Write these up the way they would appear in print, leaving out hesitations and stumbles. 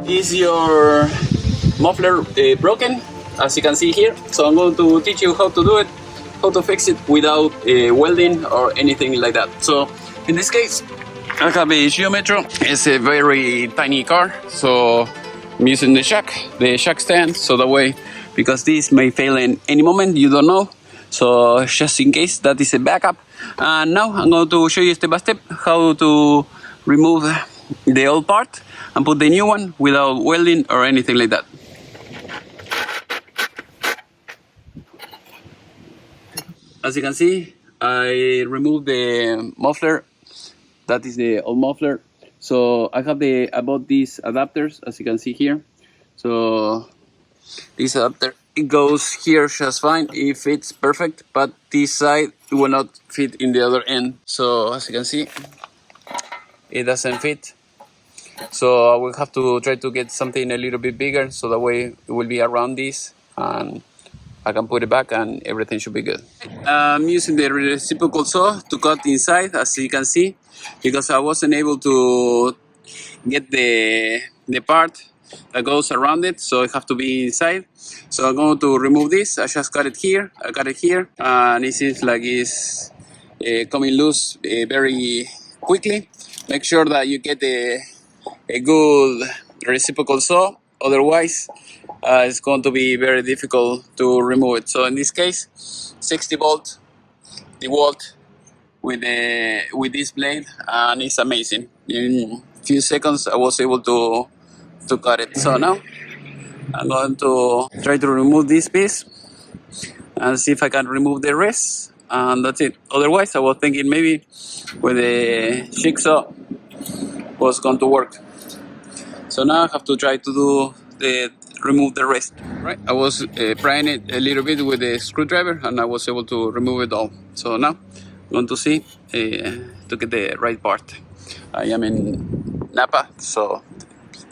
Is your muffler broken, as you can see here? So I'm going to teach you how to do it, how to fix it without welding or anything like that. So in this case, I have a Geo Metro. It's a very tiny car, so I'm using the shack stand, so that way, because this may fail in any moment, you don't know. So just in case, that is a backup. And now I'm going to show you step by step how to remove the old part and put the new one without welding or anything like that. As you can see, I removed the muffler. That is the old muffler. So I have about these adapters, as you can see here. So this adapter, it goes here just fine if it's perfect, but this side will not fit in the other end. So as you can see, it doesn't fit. So I will have to try to get something a little bit bigger, so that way it will be around this and I can put it back and everything should be good. I'm using the reciprocal saw to cut inside, as you can see, because I wasn't able to get the part that goes around it, so it have to be inside. So I'm going to remove this. I just cut it here, I got it here, and it seems like it's coming loose very quickly. Make sure that you get a good reciprocal saw, otherwise it's going to be very difficult to remove it. So in this case, 60 volt DeWalt with this blade, and it's amazing. In a few seconds I was able to cut it. So now I'm going to try to remove this piece and see if I can remove the rest, and that's it. Otherwise I was thinking maybe with a jigsaw was going to work. So now I have to try to remove the rest. Right, I was prying it a little bit with a screwdriver and I was able to remove it all. So now I'm going to see to get the right part. I am in Napa, so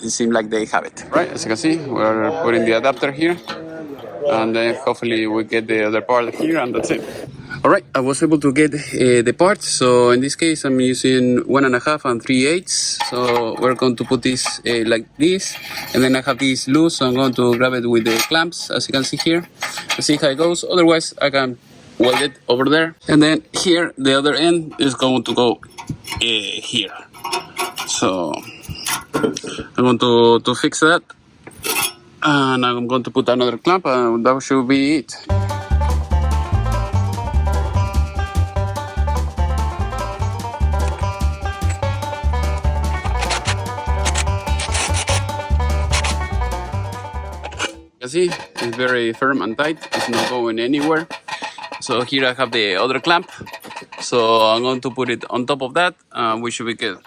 it seems like they have it. Right, as you can see, we're putting the adapter here, and then hopefully we get the other part here, and that's it. Alright, I was able to get the part. So in this case I'm using 1.5 and 3/8. So we're going to put this like this, and then I have this loose, so I'm going to grab it with the clamps, as you can see here, to see how it goes. Otherwise I can weld it over there, and then here the other end is going to go here. So I'm going to fix that, and I'm going to put another clamp, and that should be it. You can see it's very firm and tight, it's not going anywhere. So here I have the other clamp, so I'm going to put it on top of that, we should be good.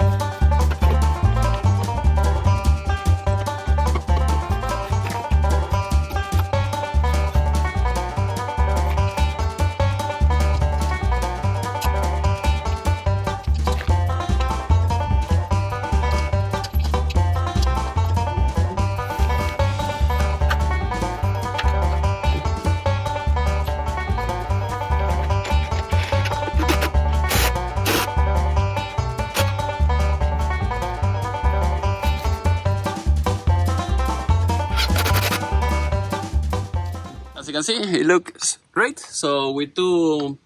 As you can see, it looks great. So with two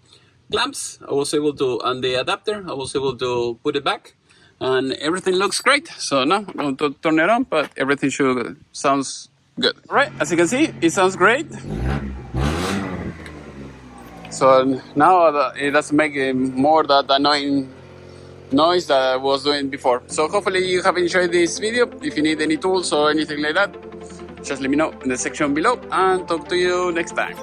clamps, I was able to, and the adapter, I was able to put it back, and everything looks great. So now I'm going to turn it on, but everything sounds good. All right, as you can see, it sounds great. So now it doesn't make more that annoying noise that I was doing before. So hopefully you have enjoyed this video. If you need any tools or anything like that, just let me know in the section below, and talk to you next time.